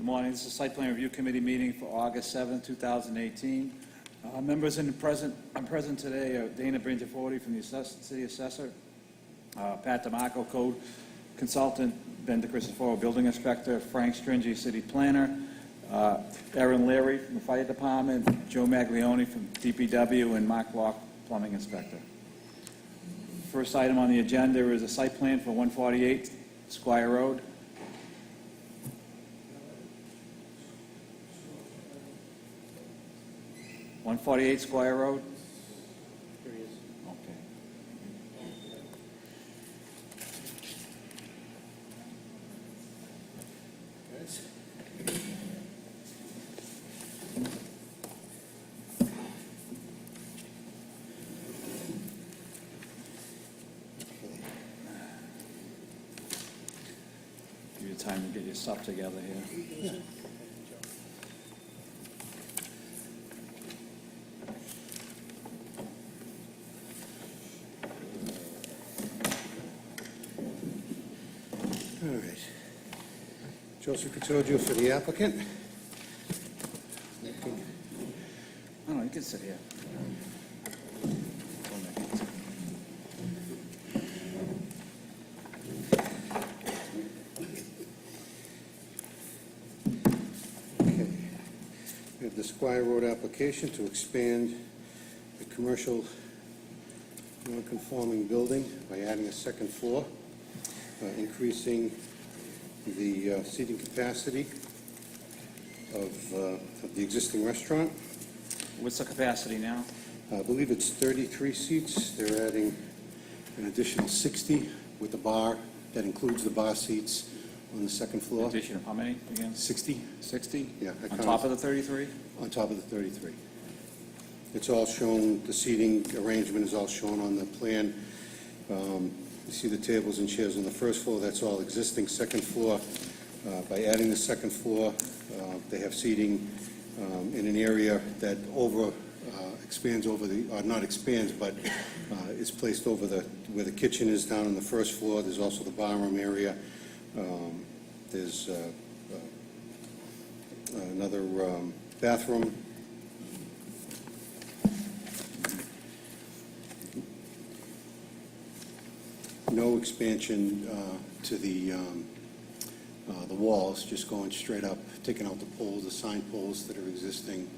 Good morning. This is a site plan review committee meeting for August 7, 2018. Members I'm present today are Dana Brangiforti from the City Assessor, Pat DeMarco, Code Consultant, Ben DeCristoforo, Building Inspector, Frank Stringy, City Planner, Aaron Leary from the Fire Department, Joe Maglione from DPW, and Mark Locke, Plumbing Inspector. First item on the agenda is a site plan for 148 Squire Road. (148 Squire Road). Here he is. Okay. Give you time to get your stuff together here. Yeah. All right. Joseph Cotoggio for the applicant. No, you can sit here. Okay. We have the Squire Road application to expand the commercial non-conforming building by adding a second floor, increasing the seating capacity of the existing restaurant. What's the capacity now? I believe it's 33 seats. They're adding an additional 60 with the bar. That includes the bar seats on the second floor. Addition of how many again? 60 60? Yeah, I On counted. top of the 33? on top of the 33. It's all shown, the seating arrangement is all shown on the plan. You see the tables and chairs on the first floor, that's all existing. Second floor, by adding the second floor, they have seating in an area that expands over the, or not expands, but is placed over where the kitchen is down on the first floor. There's also the bar room area. There's another bathroom. No expansion to the walls, just going straight up, taking out the poles, the sign poles that are existing.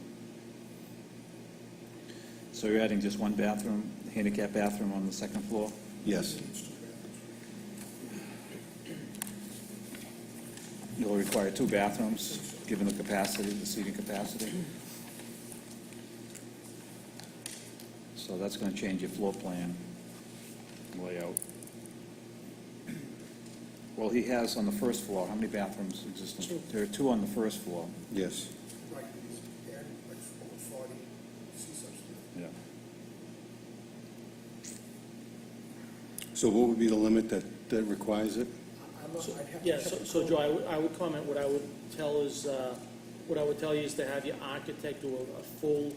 So you're adding just one bathroom, handicap bathroom on the second floor? Yes. You'll require two bathrooms, given the capacity, the seating capacity. So that's going to change your floor plan layout. Well, he has on the first floor, how many bathrooms existing? Two. There are two on the first floor. Yes. Right, he's adding like over 40 seats upstairs. Yeah. So what would be the limit that requires it? I'm not, I'd have to Yeah, check the so code. Joe, I would comment, what I would tell you is to have your architect do a full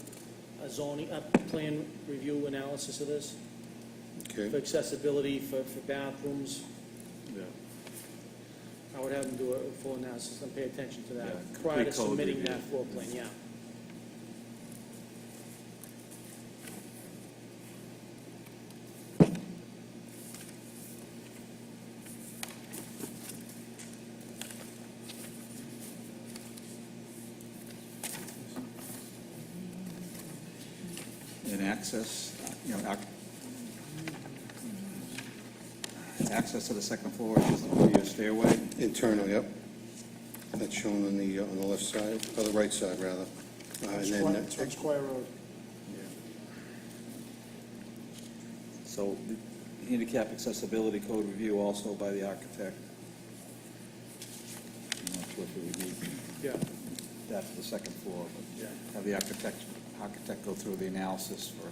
zoning, plan review analysis of this, for Okay. accessibility, for bathrooms. Yeah. I would have them do a full analysis and pay attention to Yeah, that prior to complete code submitting review. that floor plan, yeah. And access, access to the second floor is via stairway. Internal, yep. That's shown on the left side, or the right side, rather. And then, It's on Squire Road. So the handicap accessibility code review also by the architect. I'm not sure if we would need Yeah. that for the second floor, but Yeah. have the architect go through the analysis for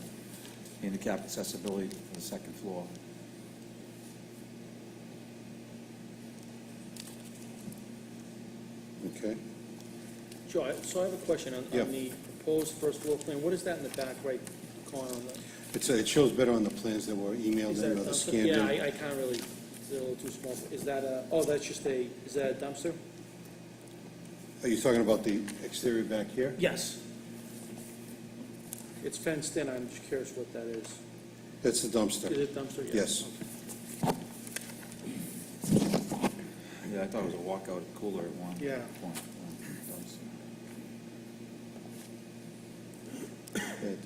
handicap accessibility for the second floor. okay. Joe, so I have a question on Yeah. the proposed first floor plan. What is that in the back right corner on the? It shows better on the plans that were emailed Is that in a or the dumpster? scanned Yeah, in. I can't really, it's a little too small. Is that a, oh, that's just a, is that a dumpster? Are you talking about the exterior back here? Yes. It's fenced in, I'm just curious what that is. That's the Is dumpster. it dumpster? Yes. Okay. Yeah, I thought it was a walkout cooler at one Yeah. point.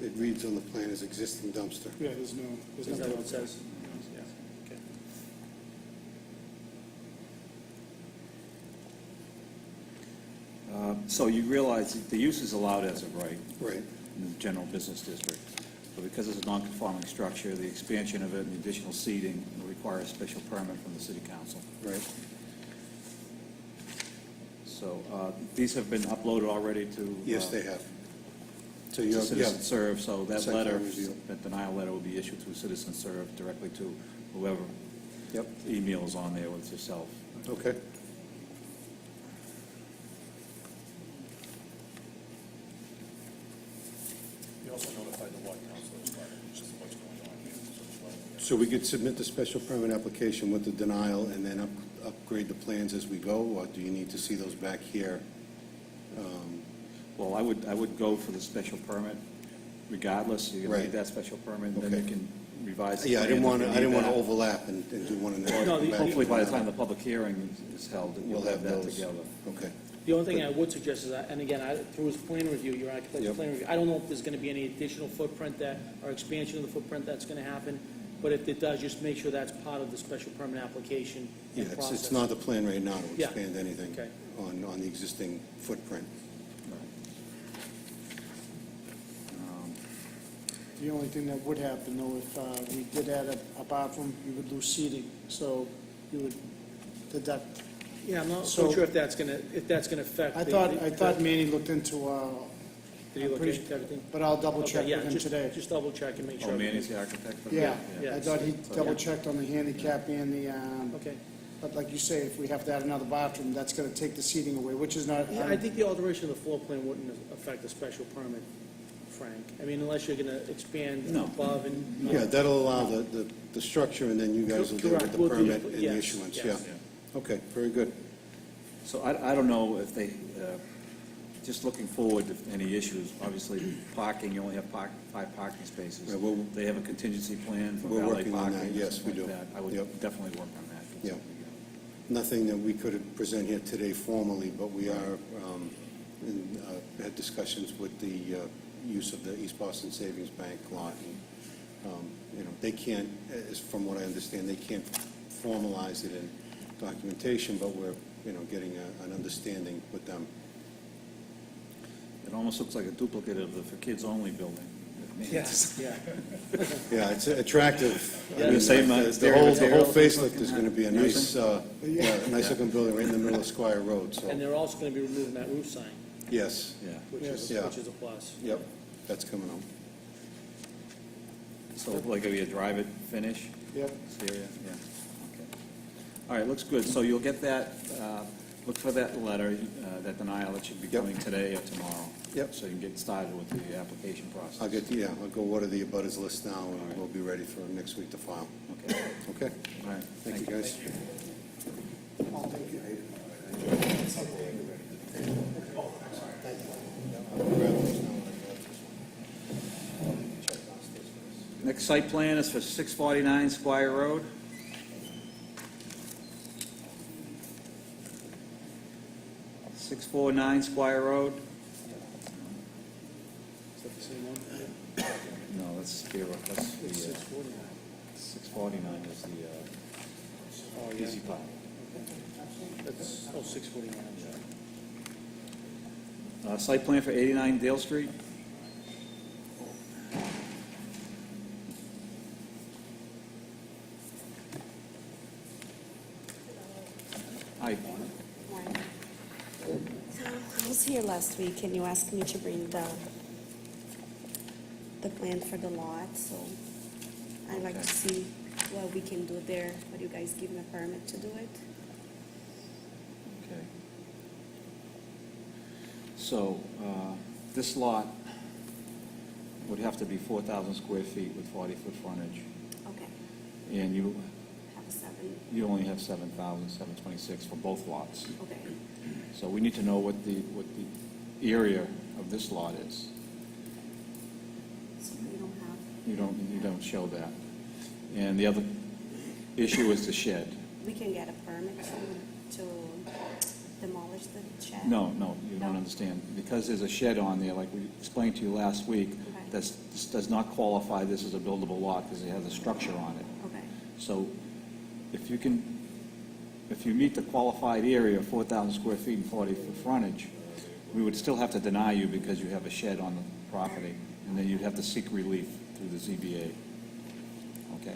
It reads on the plan as existing dumpster. Yeah, there's no, Is that what it says? Yeah. Okay. So you realize that the use is allowed as of right Right. in the general business district. But because it's a non-conforming structure, the expansion of it and the additional seating will require a special permit from the city council. Right. So these have been uploaded already to. Yes, they have. So To you're, Citizen yeah, Serve, so that Site plan letter, review. that denial letter will be issued through Citizen Serve directly to whoever yep, emails on there with yourself. okay. You also notified the Water Council as well, which is what's going on here. So it's like- So we could submit the special permit application with the denial and then upgrade the plans as we go, or do you need to see those back here? Well, I would go for the special permit regardless. You can Right. read that special permit, and then Okay. you can revise the Yeah, I didn't plans if want you to, need that. overlap and do one and then No, come the- back. Hopefully, by the time the public hearing is held, We'll you'll have that those. together. Okay, The only thing I would suggest is, and again, through his plan review, your architect's Yep. plan review, I don't know if there's gonna be any additional footprint or expansion of the footprint that's gonna happen, but if it does, just make sure that's part of the special permit application yeah, and process. it's not the plan right now to Yeah. expand anything Okay. on the existing footprint. The only thing that would happen, though, if we did add a bathroom, you would lose seating, so you would deduct. Yeah, I'm not So- so sure if that's gonna affect. I the- thought Manny looked into, Did you look pretty- into everything? but I'll double Okay, check yeah, with him just- today. Just double check and make Oh, sure. Manny's the architect? for that? Yeah, Yeah. I thought he So- double checked on the handicap and Okay. but like you say, if we have to add another bathroom, that's gonna take the seating away, which is not. Yeah, I think the alteration of the floor plan wouldn't affect the special permit, Frank. I mean, unless you're gonna expand No. above and. Yeah, that'll allow the structure, and then you guys will deal with Correct. the We'll do- permit and the yes, issuance, yes. yeah. Okay, very good. So I don't know if they, just looking forward, if any issues, obviously parking, you only have 5 parking spaces. Yeah, we'll- They have a contingency plan for We're valet working on parking. that, yes, something we like do. that. I would Yep. definitely work on that. Yeah. Nothing that we could present here today formally, but we are, had discussions with the use of the East Boston Savings Bank lot. And, they can't, as from what I understand, they can't formalize it in documentation, but we're, getting an understanding with them. It almost looks like a duplicate of the for kids only building. Yes, yeah. Yeah, it's attractive. I Yeah. mean, The same, the exterior whole materials and facelift is looking going to be a at nice, using? nice looking building right in the middle of Squire Road, so, And they're also gonna be removing that roof sign, yes, Yeah. which is, Yeah. which is a plus. yep, that's coming up. So like a drive-it finish? Yep. Exterior, yeah, okay. All right, looks good. So you'll get that, look for that letter, that denial that should be Yep. coming today or tomorrow. Yep. So you can get started with the application process. I'll go order the abutters list now, and we'll be ready for next week to file. Okay, Okay? all right. Thank you, guys. Next site plan is for 649 Squire Road. .649 Squire Road. Is that the same one? No, that's Spear, that's the, 649. 649 is the, Oh, yeah. easy part. That's, 649, I'm sorry. Site plan for 89 Dale Street. Hi. I was here last week and you asked me to bring the plan for the lot, so I'd like to see what we can do there, but you guys give me a permit to do it. Okay. So, this lot would have to be 4,000 square feet with 40-foot frontage, Okay, and you have a 7, only have 7,726 for both lots. okay. So we need to know what the area of this lot is. So we don't have. You don't show that. And the other issue is the shed. We can get a permit to demolish the shed? No, you don't No. understand. Because there's a shed on there, like we explained to you last week, Okay. this does not qualify this as a buildable lot because it has a structure on it. Okay, So if you meet the qualified area of 4,000 square feet and 40-foot frontage, we would still have to deny you because you have a shed on the property, and then you'd have to seek relief through the ZBA. Okay?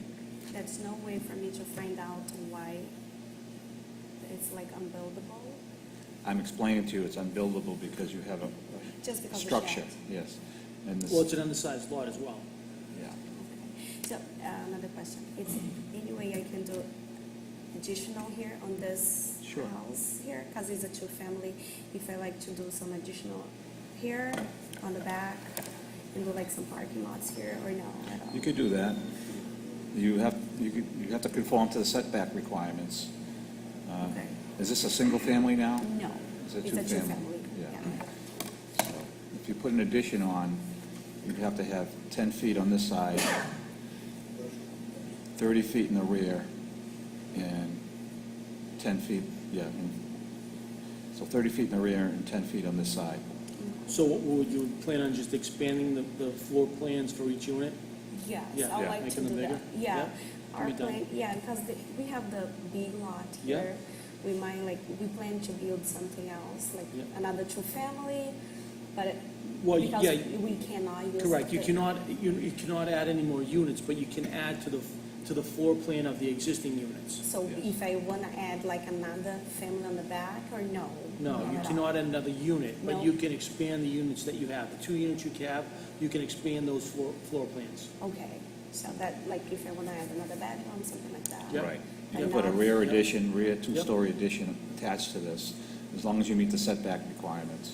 there's no way for me to find out why it's like unbuildable? I'm explaining to you it's unbuildable because you have a Just because of the structure, shed. yes. And this, Well, it's an undersized lot as well. yeah. Okay. So, another question, is any way I can do additional here on this Sure. house here? Because it's a two-family, if I like to do some additional here on the back and do like some parking lots here, or no at all? You could do that. You have to conform to the setback requirements. Okay. Is this a single family now? No, It's a it's a two-family? two-family, Yeah. yeah. So if you put an addition on, you'd have to have 10 feet on this side, 30 feet in the rear, and 10 feet, so 30 feet in the rear and 10 feet on this side. So would you plan on just expanding the floor plans for each unit? Yes, Yeah. I'd Yeah. like to Making them do that. bigger? Yeah, Yeah. our Can be done. plan, yeah, because we have the big lot Yeah. here. We might, like, we plan to build something else, like Yeah. another two-family, but Well, because yeah, we cannot use. correct. You the- you cannot add any more units, but you can add to the floor plan of the existing units. So Yes. if I want to add like another family on the back, or no? No, Not you at all? cannot add another unit, but No. you can expand the units that you have. The 2 units you have, you can expand those floor plans. Okay, so that, like, if I want to add another bedroom, something like that? Yeah. Right. You And can put a not- rear Yep. addition, rear two-story addition attached to this, as long as you meet the setback requirements.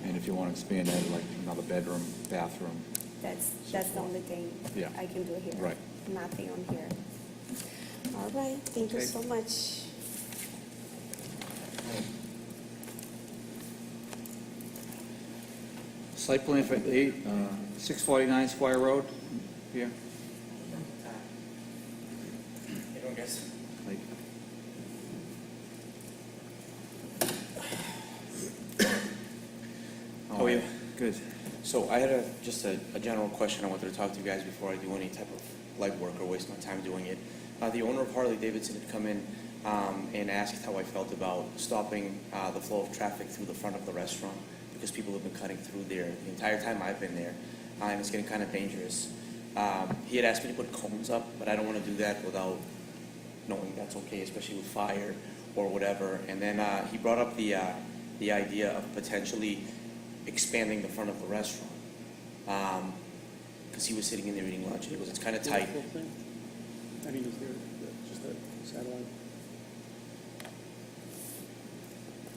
And if you want to expand that, like another bedroom, bathroom, That's the only thing Yeah. I can do here. Right. Nothing on here. All right, thank you Okay. so much. Site plan for 649 Squire Road, here. Hey, doing, guys? Like, How are you? Good. So I had just a general question I wanted to talk to you guys before I do any type of legwork or waste my time doing it. The owner of Harley Davidson had come in and asked how I felt about stopping the flow of traffic through the front of the restaurant because people have been cutting through there the entire time I've been there, and it's getting kind of dangerous. He had asked me to put cones up, but I don't want to do that without knowing that's okay, especially with fire or whatever. And then he brought up the idea of potentially expanding the front of the restaurant because he was sitting in there eating lunch and he goes, it's kind of tight. Floor plan? I mean, is there just a satellite?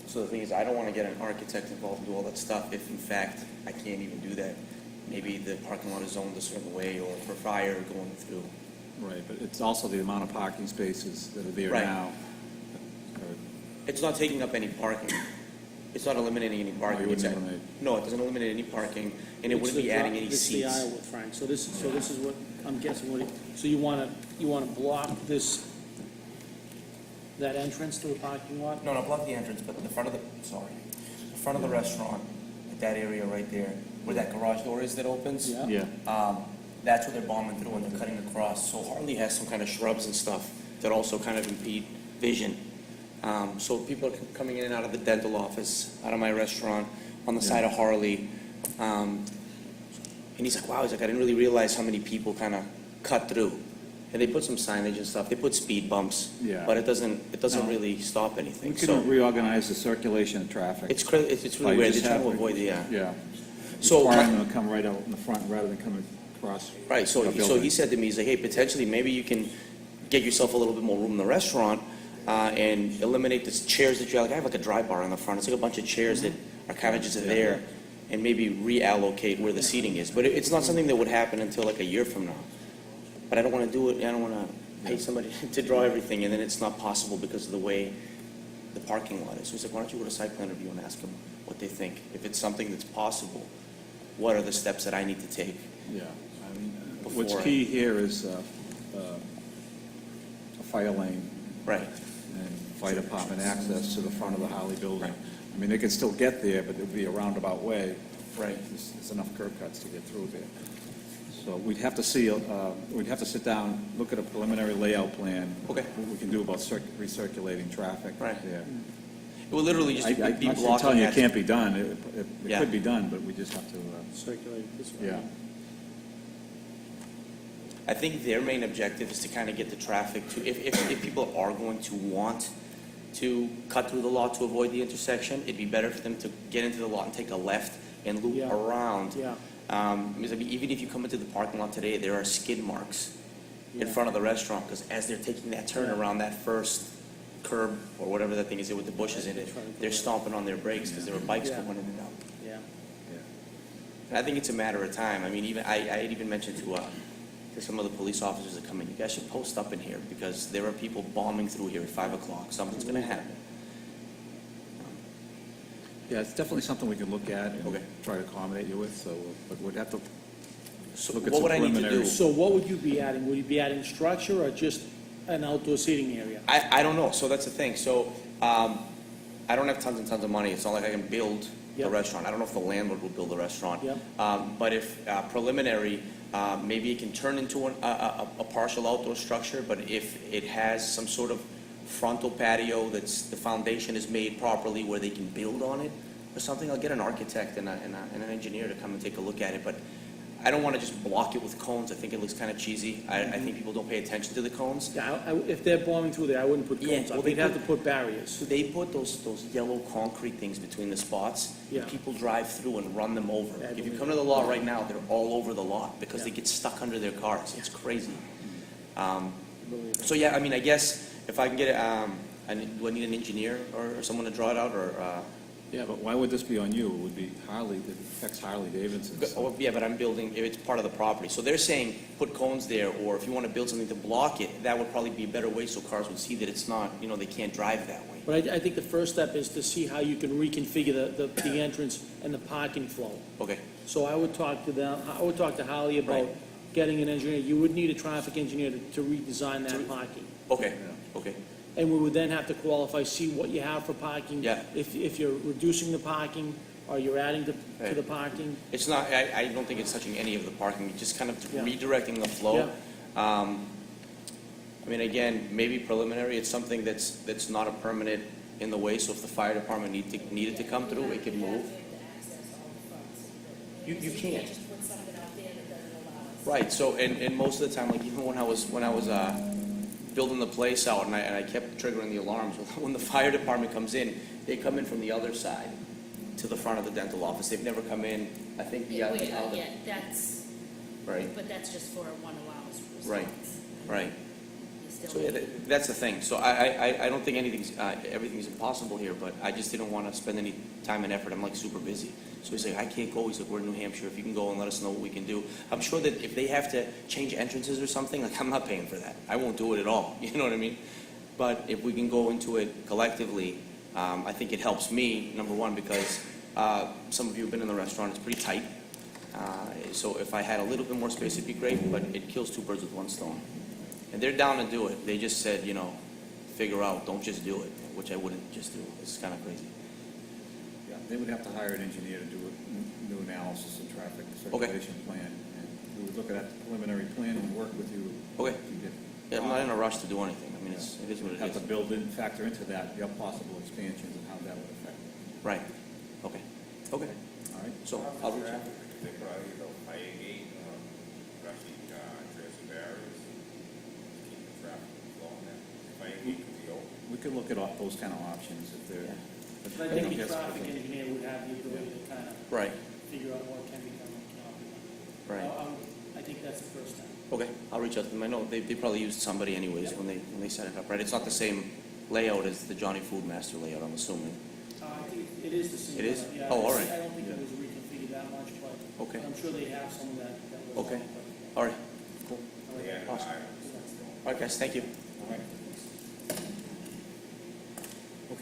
So the thing is, I don't want to get an architect involved and do all that stuff if in fact I can't even do that. Maybe the parking lot is zoned a certain way or for fire going through. Right, but it's also the amount of parking spaces that are there Right. now. It's not taking up any parking. It's not eliminating any parking. wouldn't It's eliminate. No, it doesn't eliminate any parking and it wouldn't be adding any It's the seats. aisle with Frank. So this is what, I'm guessing so you want to block that entrance to the parking lot? No, block the entrance, but the front of the front of the restaurant, at that area right there, where that garage door is that opens. Yeah. Yeah, That's where they're bombing through and they're cutting across. So Harley has some kind of shrubs and stuff that also kind of impede vision. So people are coming in and out of the dental office, out of my restaurant, on the Yeah. side of Harley. And he's like, wow, I didn't really realize how many people kind of cut through. And they put some signage and stuff. They put speed bumps. Yeah. But it doesn't No. really stop we anything. could So reorganize the circulation of traffic. it's By really weird. just They're trying to having- avoid the, Yeah. So- Requiring them to come right out in the front rather than coming across. Right, a so building. he said to me, he's like, hey, potentially, maybe you can get yourself a little bit more room in the restaurant and eliminate the chairs that you have. Like, I have like a dry bar in the front. It's like a bunch of chairs that are kind of just there, and maybe reallocate where the seating is. But it's not something that would happen until like a year from now. But I don't want to do it, I don't want to pay somebody to draw everything, and then it's not possible because of the way the parking lot is. So he's like, why don't you go to site plan review and ask them what they think? If it's something that's possible, what are the steps that I need to take? Yeah, I mean, what's Before- key here is a fire lane Right, and fire department access to the front of the Holly building. I mean, they can still get there, but it'll be a roundabout way. right. There's enough curb cuts to get through there. So we'd have to see, we'd have to sit down, look at a preliminary layout plan. Okay. What we can do about recirculating traffic Right. there. It will literally just I'm be not blocking telling you it that. can't be done. It Yeah. could be done, but we just have to, Circulate this way. yeah. I think their main objective is to kind of get the traffic to, if people are going to want to cut through the lot to avoid the intersection, it'd be better for them to get into the lot and take a left and loop Yeah. around. Yeah. Because I mean, even if you come into the parking lot today, there are skid marks in Yeah. front of the restaurant, because as they're taking that turn Yeah. around that first curb, or whatever that thing is with the bushes in it, they're stomping on their brakes because there were bikes Yeah. going in and out. Yeah. And I think it's a matter of time. I mean, even, I had even mentioned to some of the police officers that come in, you guys should post up in here, because there are people bombing through here at 5 o'clock. Something's gonna happen. Yeah, it's definitely something we can look at Okay. and try to accommodate you with, so, but we'd have to So look at what some would I need to do? preliminary- So what would you be adding? Would you be adding structure or just an outdoor seating area? I don't know, so that's the thing. So, I don't have tons and tons of money. It's not like I can build a Yep. restaurant. I don't know if the landlord will build a restaurant. Yep. But if preliminary, maybe it can turn into a partial outdoor structure, but if it has some sort of frontal patio that's, the foundation is made properly where they can build on it or something, I'll get an architect and an engineer to come and take a look at it. But I don't want to just block it with cones. I think it looks kind of cheesy. I think people don't pay attention to the cones. Yeah, if they're bombing through there, I wouldn't put Yeah, cones well, up. they They'd have to put- put barriers. So they put those yellow concrete things between the spots. Yeah. People drive through and run them over. Yeah, I If you believe come to the lot right now, they're all over the lot because Yeah. they get stuck under their cars. It's crazy. Believe it. So yeah, I mean, I guess if I can get, do I need an engineer or someone to draw it out, or? Yeah, but why would this be on you? It would be Harley, it affects Harley Davidson. Oh, yeah, but I'm building, if it's part of the property. So they're saying, put cones there, or if you want to build something to block it, that would probably be a better way so cars would see that it's not, they can't drive that way. But I think the first step is to see how you can reconfigure the entrance and the parking flow. Okay, So I would talk to them, I would talk to Holly about Right. getting an engineer. You would need a traffic engineer to redesign that parking. okay, okay. And we would then have to qualify, see what you have for parking. Yeah. If you're reducing the parking, or you're adding to Right. the parking. It's not, I don't think it's touching any of the parking, just kind of Yeah. redirecting the flow. I mean, again, maybe preliminary, it's something that's not a permanent in the way, so if the fire department needed to come through, it could move. You can't. Just put something out there that doesn't allow us. Right, so, and most of the time, like even when I was building the place out and I kept triggering the alarms, when the fire department comes in, they come in from the other side to the front of the dental office. They've never come in, I think, the other. Yeah, that's, Right, but that's just for a 1 allowance response. Right. right. You still So yeah, need- that's the thing. So I don't think everything's impossible here, but I just didn't want to spend any time and effort. I'm like super busy. So he's like, I can't go. He's like, we're in New Hampshire. If you can go and let us know what we can do. I'm sure that if they have to change entrances or something, like I'm not paying for that. I won't do it at all. You know what I mean? But if we can go into it collectively, I think it helps me, number one, because some of you have been in the restaurant. It's pretty tight. So if I had a little bit more space, it'd be great, but it kills two birds with one stone. And they're down to do it. They just said, figure out, don't just do it, which I wouldn't just do. It's kind of crazy. Yeah, they would have to hire an engineer to do a new analysis and traffic circulation plan. And we would look at that preliminary plan and work with you. Okay. to get- Yeah, I'm not in a rush to do anything. I mean, it is what it Have to is. build in, factor into that, your possible expansions and how that would affect it. Right. Okay. Okay. All right? So I'll reach out. They probably, fire gate, traffic, transfer barriers, keep the traffic flowing there. Fire gate could be open. We could look at all those kind of options if they're. Yeah. if- But I you know, think the that's- traffic engineer would have the ability to kind of Right. figure out what can be done and cannot be done. Right. I think that's the first step. Okay. I'll reach out to them. I know they probably used somebody anyways when they set it up, right? It's not the same layout as the Johnny Food Master layout, I'm assuming. I think it is the same. It is? Yeah, Oh, all right. I don't think it was reconfigured that much, but Okay. I'm sure they have some of that. Was Okay. on, but All right. Cool. I like Yeah, that. Awesome. All right, guys. Thank you. All right.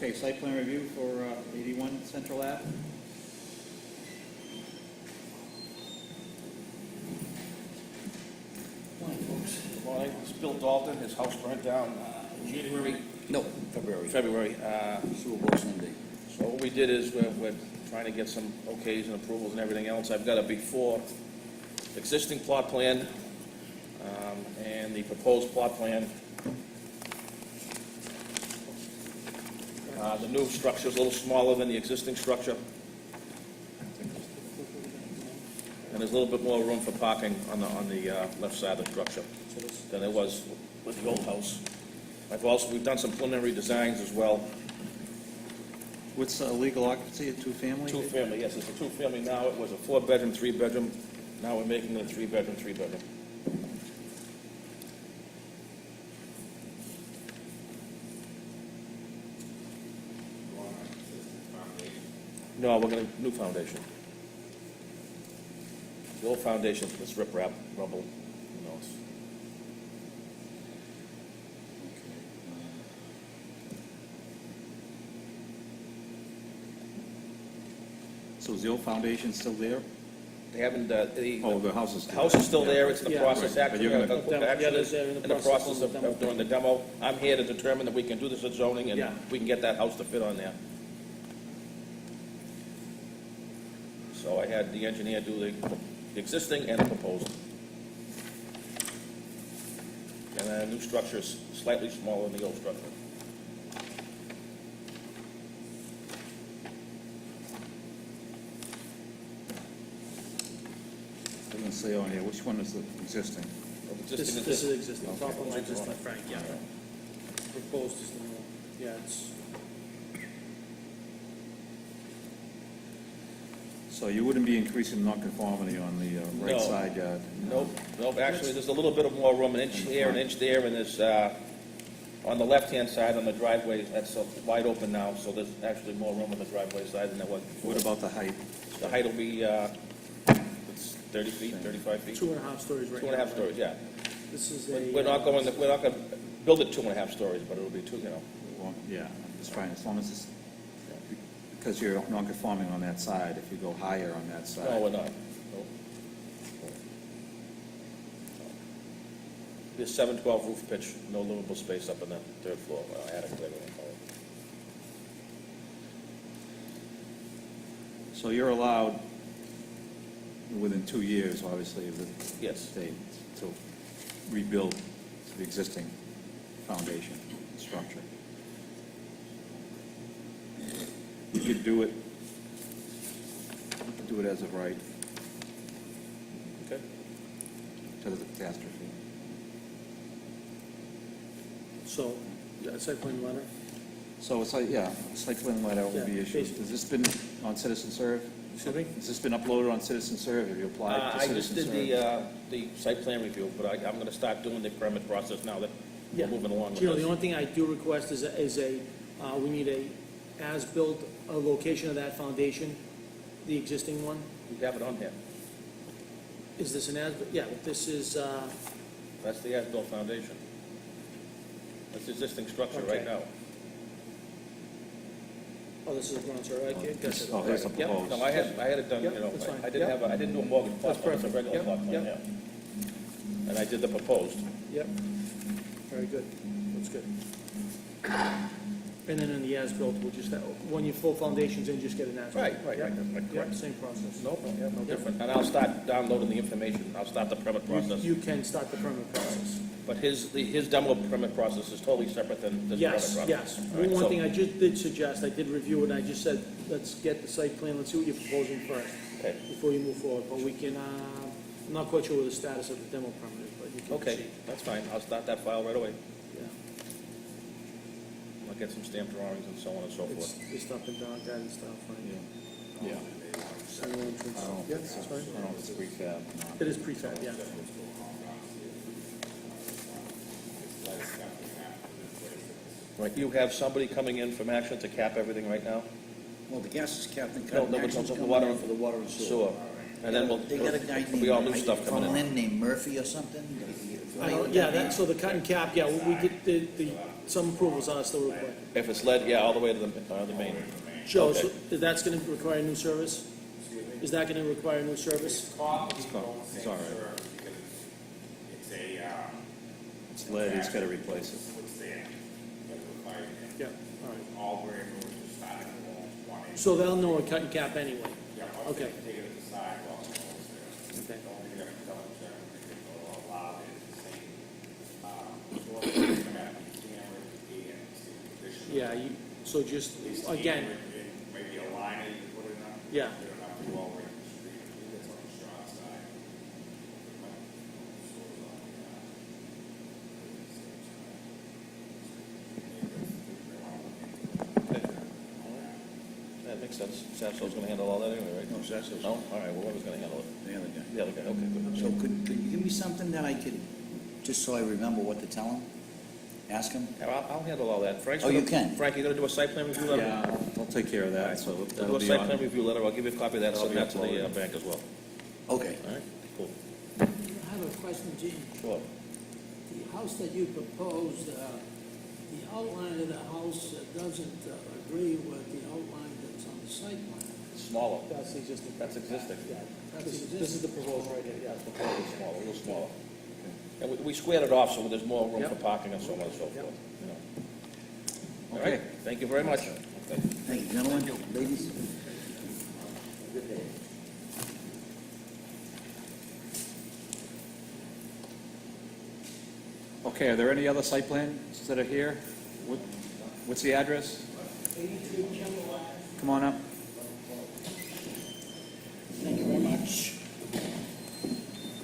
Okay, site plan review for 81 Central Ave. Good morning, it's Bill Dalton, his house burnt down January, no, February. Super Bowl Sunday. So what we did is we're trying to get some okays and approvals and everything else. I've got a before existing plot plan and the proposed plot plan. The new structure is a little smaller than the existing structure. And there's a little bit more room for parking on the left side of the structure than there was with the old house. We've done some preliminary designs as well. What's legal occupancy, a two-family? Two-family, yes, it's a two-family now. It was a four-bedroom, three-bedroom. Now we're making it a three-bedroom, three-bedroom. No, we're gonna, new foundation. The old foundation, it's riprap, rubble, you know, it's. So is the old foundation still there? They haven't, Oh, the house is the still house is still there, it's in the Yeah. process, Right, but actually, you're gonna- in the process of doing the demo. I'm here to determine that we can do this at zoning and Yeah. we can get that house to fit on there. So I had the engineer do the existing and the proposed. And the new structure is slightly smaller than the old structure. Doesn't say on here, which one is the existing? This Existing is existing, top of line, Existing. existing, Frank, yeah. Proposed is the new, yeah, it's, So you wouldn't be increasing nonconformity on the right No. side yard? Nope, actually, there's a little bit of more room, an inch here, an inch there, and there's, on the left-hand side on the driveway, that's wide open now, so there's actually more room on the driveway side than there was before. What about the height? The height will be, it's 30 feet, 35 feet. 2.5 stories right now. 2.5 stories, yeah. This is a. We're not going to build it 2.5 stories, but it'll be two, you know. Well, yeah, it's fine, as long as it's, because you're non-conforming on that side, if you go higher on that side. No, we're not. Nope. There's 712 roof pitch, no livable space up in the third floor, attic, whatever they call it. So you're allowed, within 2 years, obviously, of the Yes. state, to rebuild the existing foundation structure. You could do it as of right, Okay. because of the catastrophe. So, yeah, site plan letter. So it's like, yeah, site plan letter will be Yeah, issued. basically. Has this been on Citizen Serve? Excuse me? Has this been uploaded on Citizen Serve? Have you applied to I just Citizen did Serve? the site plan review, but I'm going to start doing the permit process now that we're Yeah. moving along with Gino, the this. only thing I do request is we need as-built, a location of that foundation, the existing one. We have it on here. Is this an as-built? Yeah, this is, That's the as-built foundation. That's the existing structure right Okay. now. oh, this is a ground, sorry, I guess This- it. oh, here's the Yep. proposed. No, I had it done, Yep, you know, that's fine. I didn't do a mortgage plot That's plan, it's a perfect. regular Yep, plot plan, yep. yeah. And I did the proposed. Yep, very good, that's good. And then in the as-built, we'll just, when your full foundation's in, just get an as-built. Right, Yep. that's Yep, correct. same process. No different. And I'll start downloading the information, I'll start the permit process. You can start the permit process. But his demo permit process is totally separate than this permit Yes, process. yes. All right, One so- thing I just did suggest, I did review it, and I just said, let's get the site plan, let's see what you're proposing first, Okay, before you move forward. But we can, I'm not quite sure what the status of the demo permit is, but you can okay, proceed. that's fine, I'll start that file right away. Yeah. I'll get some stamp drawings and so on and so It's, forth. it's up and down, guidance style, fine. Yeah. Single entrance. I don't know if Yeah, it's, that's I fine. don't know if it's prefab or not. It is prefab, yeah. Right, you have somebody coming in from Action to cap everything right now? Well, the gas is capped and No, cut. no, but Action's the coming water- in for the water and sewer. Sewer. And then They got a guy it'll be all new named, stuff coming from in. Lynn named Murphy or something? Yeah, that, so the cut and cap, yeah, we get the some approvals are still required. If it's lead, yeah, all the way to the main. Joe, so Okay. that's gonna require a new service? Is that gonna require a new service? It's all right. Because it's a, It's lead, he's gotta replace it. what's there, that's required. Yeah, all right. All brand new, just starting from one inch. So they'll know a cut and cap anyway? Yeah, once they Okay. take it to the sidewalk, it's there. Okay. The only thing I'm telling them, they will allow it is the same, sort of, camera, and condition. Yeah, so just, again, Maybe a liner you can put it on. yeah, You don't have to go all the way to the street, I think that's on the short side. Stores on Okay. That makes sense. Sasso's gonna handle all that anyway, right? No, Sasso's- No? All right, well, whoever's gonna handle it. The other guy. The other guy, okay, good. So could you give me something that I could, just so I remember what to tell him? Ask him? Yeah, I'll handle all that. Frank's Oh, you gonna- can? Frank, you gonna do a site plan review letter? Yeah, I'll take care of that, so We'll that'll do a be site plan on. review letter. I'll give you a copy of that, That'll send be that to the uploaded. bank as well. Okay. All right, cool. I have a question, Gene. Sure. The house that you proposed, the outline of the house doesn't agree with the outline that's on the site plan. Smaller. that's existing. That's existing. That's This is existing. the proposal right here, yeah. Smaller, a little smaller. And we squared it off so there's more room for Yep. parking and so on and so forth. Yep. you know. All Okay. right, thank you very much. Okay. Thank you, gentlemen, ladies. Okay, are there any other site plans that are here? What's the address? Come on up. Thank you very much.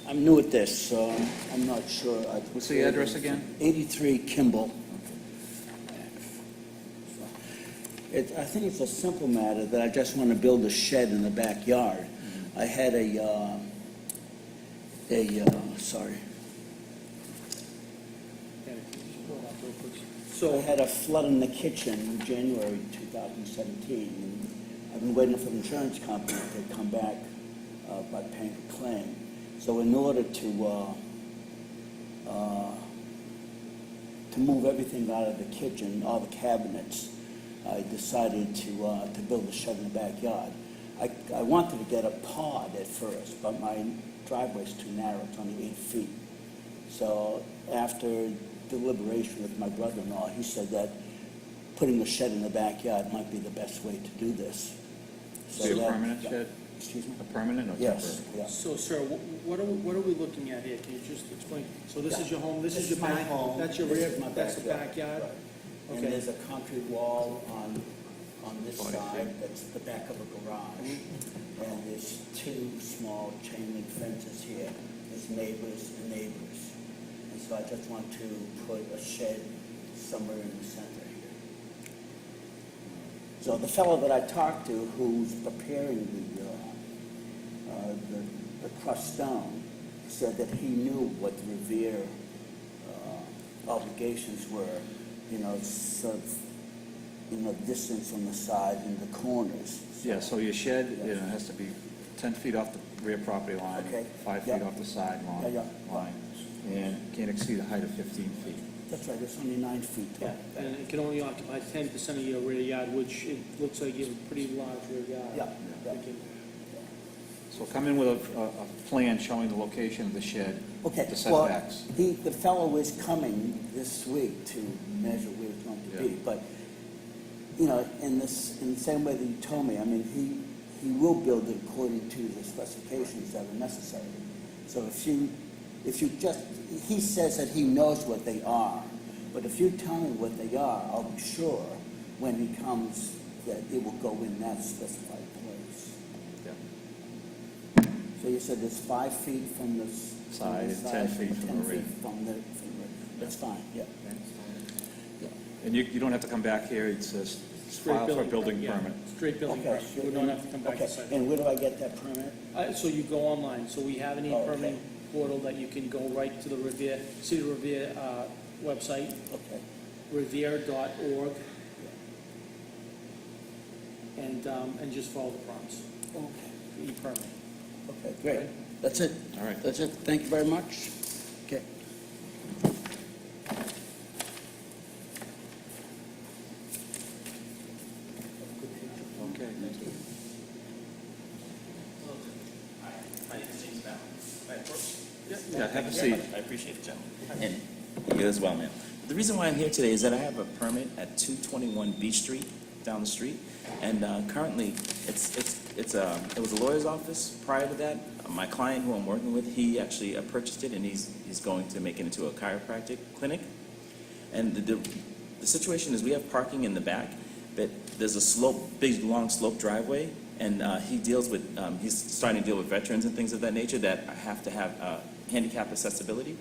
I'm new at this, so I'm not sure. What's the address again? 83 Kimball. I think it's a simple matter that I just want to build a shed in the backyard. I had sorry. So I had a flood in the kitchen in January 2017. And I've been waiting for the insurance company to come back by paying a claim. So in order to move everything out of the kitchen, all the cabinets, I decided to build a shed in the backyard. I wanted to get a pod at first, but my driveway's too narrow, it's only 8 feet. So after deliberation with my brother-in-law, he said that putting a shed in the backyard might be the best way to do this. So Be a that- permanent shed? Excuse me? A permanent or temporary? Yes, yes. So, sir, what are we looking at here? Can you just explain? So this is your home, this is your my back, home, that's your this rear, is my that's the backyard. backyard? Right. And Okay. there's a concrete wall on this 40 side, feet. that's the back of a garage. And there's two small chain link fences here, there's neighbors and neighbors. And so I just want to put a shed somewhere in the center here. So the fellow that I talked to, who's preparing the crushed stone, said that he knew what the Revere obligations were, sort of, distance on the side and the corners. Yeah, so your shed, has to be 10 feet off the rear property line, Okay. 5 feet Yeah. off the side Yeah. line, and can't exceed a height of 15 feet. That's right, it's only 9 feet tall. Yeah, and it can only occupy 10% of your rear yard, which it looks like you have a pretty large rear yard. Yeah, yeah. We can- So come in with a plan showing the location of the shed, Okay, the well, setbacks. the fellow is coming this week to measure where it's going to be, Yeah. but, in the same way that you told me, I mean, he will build it according to the specifications that are necessary. So if you just, he says that he knows what they are, but if you tell me what they are, I'll be sure when he comes that it will go in that specified place. Yeah. So you said it's 5 feet from the Side and 10 feet from the 10 rear. feet from the rear. That's fine, yeah. And you don't have to come back here, it's just file for a building yeah, permit. Straight building Okay, permit, we don't have to come back to okay. site. And where do I get that permit? So you go online, so we have an Oh, okay. e-permitting portal that you can go right to the Revere, see the Revere website, Okay. revere.org, and just follow the prompts, Okay, e-permit. okay, great. That's it. All right. That's it. Thank you very much. Okay. My name is James Ballard. Yeah, have a seat. I appreciate it, gentlemen. And you as well, ma'am. The reason why I'm here today is that I have a permit at 221 Beach Street, down the street, and currently, it was a lawyer's office prior to that. My client who I'm working with, he actually purchased it, and he's going to make it into a chiropractic clinic. And the situation is we have parking in the back, but there's a slope, big, long slope driveway, and he's starting to deal with veterans and things of that nature that have to have handicap accessibility.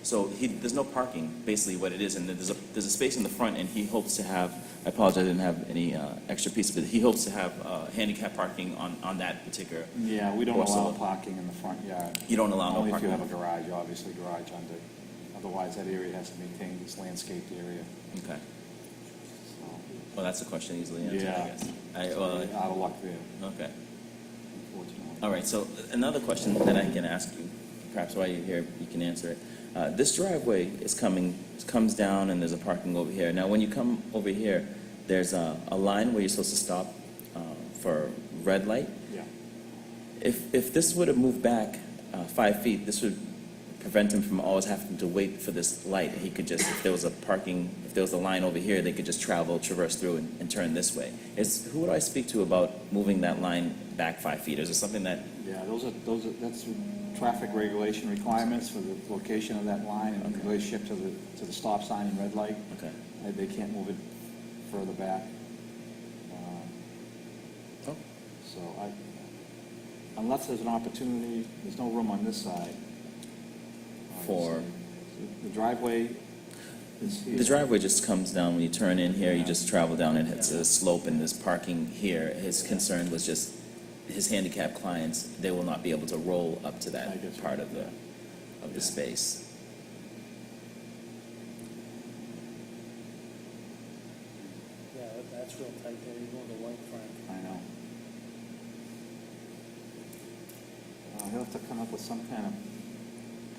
So there's no parking, basically what it is, and there's a space in the front, and he hopes to have, I apologize, I didn't have any extra piece, but he hopes to have handicap parking on that particular. Yeah, we don't portion. allow parking in the front yard. You don't allow no Only if you parking? have a garage, obviously, garage under. Otherwise, that area has to maintain this landscaped area. Okay. So, Well, that's a question easily answered, I Yeah. guess. out of luck there, Okay. unfortunately. All right, so another question that I can ask you, perhaps while you're here, you can answer it. This driveway comes down and there's a parking over here. Now, when you come over here, there's a line where you're supposed to stop for red light. Yeah. If this would have moved back 5 feet, this would prevent him from always having to wait for this light. He could just, if there was a line over here, they could just traverse through and turn this way. Who would I speak to about moving that line back 5 feet? Is it something that, Yeah, that's traffic regulation requirements for the location of that line and in relationship to the stop sign and red light. okay. They can't move it further back. Oh. So unless there's an opportunity, there's no room on this side. For? The driveway is here. The driveway just comes down, when you turn in here, you just travel down and it's a slope and there's parking here. His concern was just his handicapped clients, they will not be able to roll up to I that guess. part of the Yeah. space. Yeah, that's real tight there, you're going to white front. I know. He'll have to come up with some kind of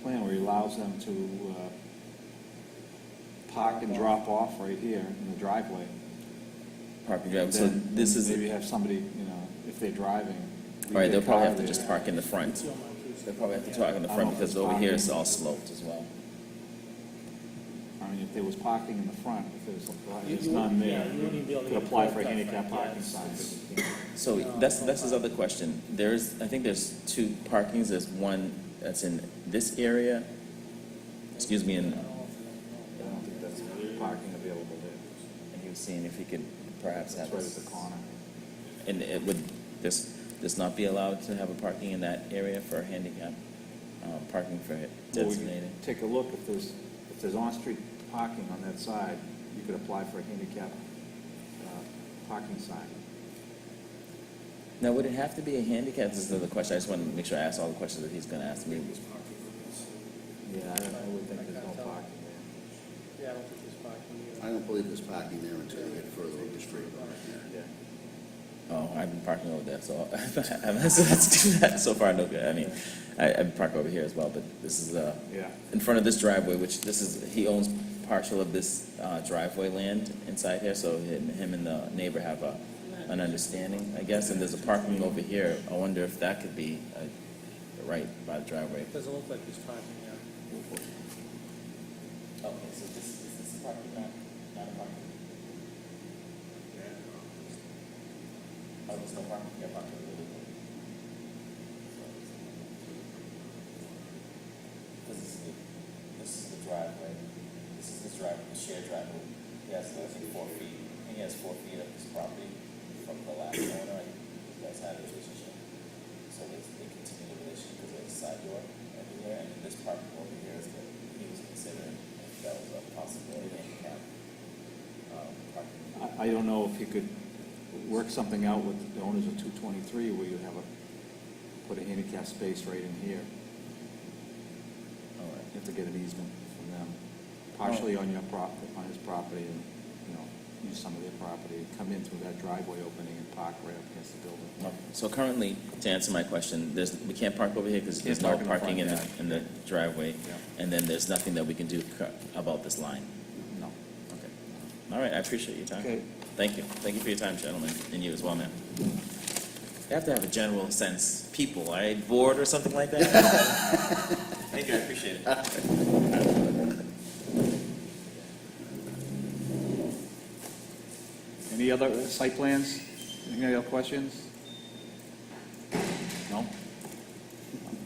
plan where he allows them to park and drop off right here in the driveway. Parking driveway, so Then this is, maybe have somebody, if they're driving. leave right, they'll their probably car have to there. just park in the front. They'll probably have to park in the I don't front know if because it's over here it's parking. all sloped as well. I mean, if there was parking in the front, if You- there's you none wouldn't- there, yeah, you wouldn't even be able to could get a apply curb for a cut handicap front, parking yeah, sign. it's- but you can't. So that's his other question. I think there's two parkings. There's one that's in this area, excuse me, and I don't think that's parking available there. he was seeing if he could perhaps That's have right at the corner. And would this not be allowed to have a parking in that area for handicap, parking for it Well, we designated? could take a look, if there's on-street parking on that side, you could apply for a handicap parking sign. Now, would it have to be a handicap? This is the question. I just want to make sure I ask all the questions that he's going to ask me. Yeah, I would think there's no parking there. Yeah, I don't think there's parking I here. don't believe there's parking there until you get further up the street. Oh, I've been parking over there, so let's do that. So far, no good. I mean, I've parked over here as well, but this is Yeah. in front of this driveway, which he owns partial of this driveway land inside here, so him and the neighbor have an understanding, I guess, and there's a parking over here. I wonder if that could be right by the driveway. Doesn't look like there's parking here. Okay, so is this parking not a parking? Oh, there's no parking, yeah, parking. This is the driveway, this is the driveway, the shared driveway. He has, I think, 4 feet, he has 4 feet of his property from the last owner, you guys had a relationship. So they continue the relationship because there's a side door over here, and then this parking over here is that he was considering if that was a possibility, handicap, parking. I don't know if you could work something out with the owners of 223 where you put a handicap space right in here. All right. You have to get an easement from them, partially on your on his property, and, use some of their property, come in through that driveway opening and park right up against the building. So currently, to answer my question, we can't park over here because there's no Can't park parking in in the the, front, in the driveway, Yeah. and then there's nothing that we can do about this line. No. Okay. All right, I appreciate your time. Okay. Thank you. Thank you for your time, gentlemen, and you as well, ma'am. You have to have a general sense, people, right? Bored or something like that? Thank you, I appreciate it. Any other site plans? Any other questions? No?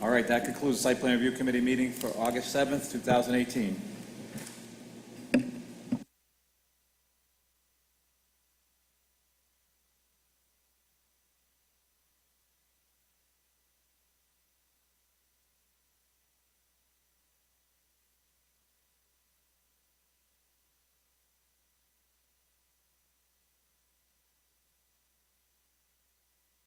All right, that concludes the Site Plan Review Committee meeting for August 7th, 2018.